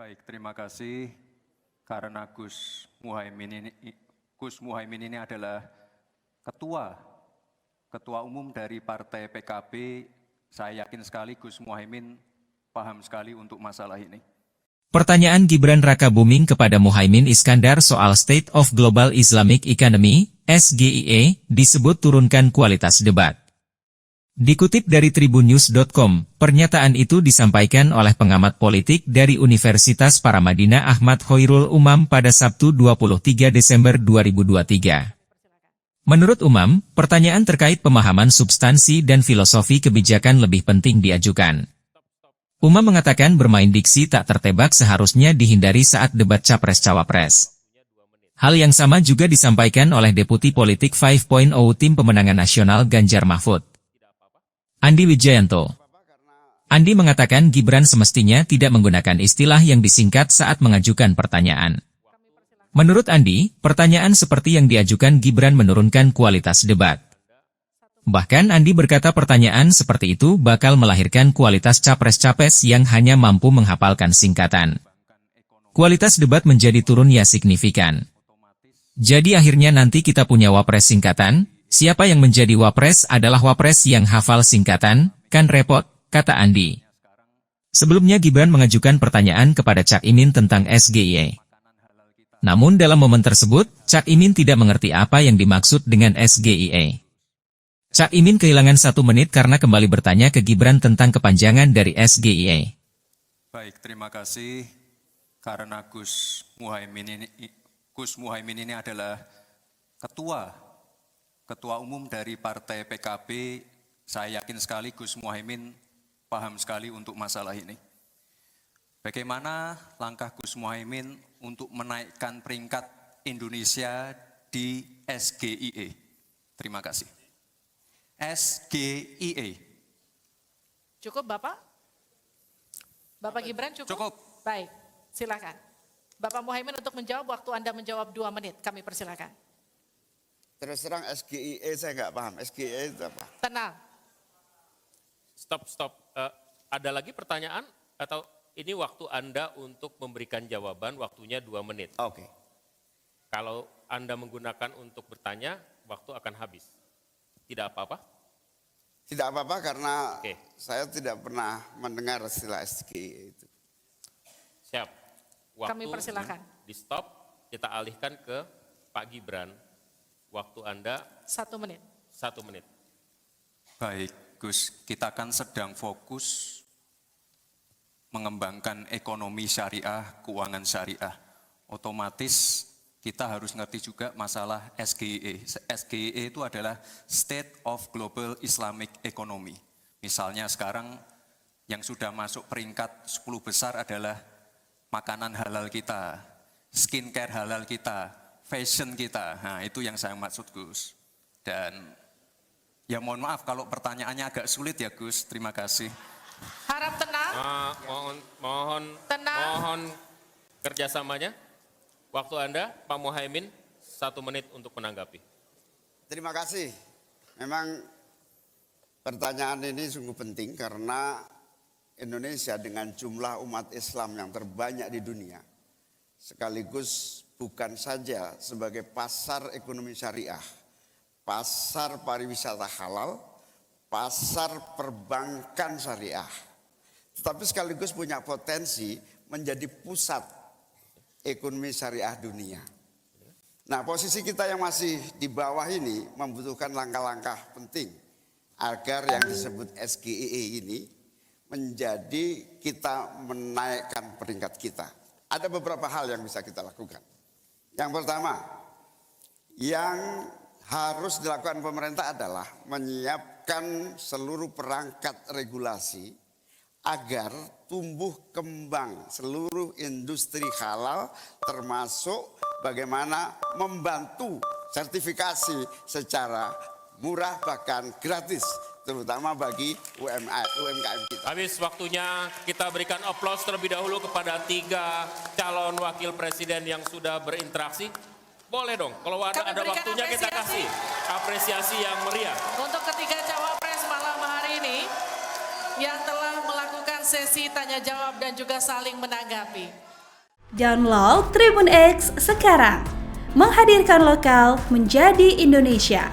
Baik, terima kasih. Karena Gus Muhaimin ini adalah ketua umum dari Partai PKB, saya yakin sekali Gus Muhaimin paham sekali untuk masalah ini. Pertanyaan Gibran Rakabuming kepada Muhaimin Iskandar soal State of Global Islamic Economy, SGIE, disebut turunkan kualitas debat. Dikutip dari tribunnews.com, pernyataan itu disampaikan oleh pengamat politik dari Universitas Paramadina Ahmad Khoirul Umam pada Sabtu 23 Desember 2023. Menurut Umam, pertanyaan terkait pemahaman substansi dan filosofi kebijakan lebih penting diajukan. Umam mengatakan bermain diksi tak tertebak seharusnya dihindari saat debat Capres-Cawapres. Hal yang sama juga disampaikan oleh Deputi Politik 5.0 Tim Pemenangan Nasional Ganjar Mahfud, Andi Wijayanto. Andi mengatakan Gibran semestinya tidak menggunakan istilah yang disingkat saat mengajukan pertanyaan. Menurut Andi, pertanyaan seperti yang diajukan Gibran menurunkan kualitas debat. Bahkan Andi berkata pertanyaan seperti itu bakal melahirkan kualitas capres-capres yang hanya mampu menghafalkan singkatan. Kualitas debat menjadi turun ya signifikan. Jadi akhirnya nanti kita punya wapres singkatan, siapa yang menjadi wapres adalah wapres yang hafal singkatan, kan repot, kata Andi. Sebelumnya Gibran mengajukan pertanyaan kepada Cak Imin tentang SGIE. Namun dalam momen tersebut, Cak Imin tidak mengerti apa yang dimaksud dengan SGIE. Cak Imin kehilangan 1 menit karena kembali bertanya ke Gibran tentang kepanjangan dari SGIE. Baik, terima kasih. Karena Gus Muhaimin ini adalah ketua umum dari Partai PKB, saya yakin sekali Gus Muhaimin paham sekali untuk masalah ini. Bagaimana langkah Gus Muhaimin untuk menaikkan peringkat Indonesia di SGIE? Terima kasih. SGIE. Cukup Bapak? Bapak Gibran cukup? Cukup. Baik, silakan. Bapak Muhaimin untuk menjawab, waktu Anda menjawab 2 menit, kami persilakan. Terus terang SGIE saya nggak paham. SGIE itu apa? Tenang. Stop. Ada lagi pertanyaan atau ini waktu Anda untuk memberikan jawaban, waktunya 2 menit. Oke. Kalau Anda menggunakan untuk bertanya, waktu akan habis. Tidak apa-apa? Tidak apa-apa karena Oke. saya tidak pernah mendengar istilah SGIE itu. Siap. Kami persilakan. Di stop, kita alihkan ke Pak Gibran. Waktu Anda 1 menit. 1 menit. Baik, Gus, kita kan sedang fokus mengembangkan ekonomi syariah, keuangan syariah. Otomatis kita harus ngerti juga masalah SGIE. SGIE itu adalah State of Global Islamic Economy. Misalnya sekarang yang sudah masuk peringkat 10 besar adalah makanan halal kita, skincare halal kita, fashion kita. Nah, itu yang saya maksud, Gus. Dan ya mohon maaf kalau pertanyaannya agak sulit ya, Gus. Terima kasih. Harap tenang. Mohon kerjasamanya. Waktu Anda, Pak Muhaimin, 1 menit untuk menanggapi. Terima kasih. Memang pertanyaan ini sungguh penting karena Indonesia dengan jumlah umat Islam yang terbanyak di dunia, sekaligus bukan saja sebagai pasar ekonomi syariah, pasar pariwisata halal, pasar perbankan syariah, tetapi sekaligus punya potensi menjadi pusat ekonomi syariah dunia. Nah, posisi kita yang masih di bawah ini membutuhkan langkah-langkah penting agar yang disebut SGIE ini menjadi kita menaikkan peringkat kita. Ada beberapa hal yang bisa kita lakukan. Yang pertama, yang harus dilakukan pemerintah adalah menyiapkan seluruh perangkat regulasi agar tumbuh kembang seluruh industri halal, termasuk bagaimana membantu sertifikasi secara murah bahkan gratis, terutama bagi UMKM kita. Habis waktunya, kita berikan aplaus terlebih dahulu kepada 3 calon wakil presiden yang sudah berinteraksi. Boleh dong, kalau ada waktunya kita kasih apresiasi yang meriah. Untuk ketiga cawapres malam hari ini yang telah melakukan sesi tanya jawab dan juga saling menanggapi. Download Tribun X sekarang. Menghadirkan lokal menjadi Indonesia.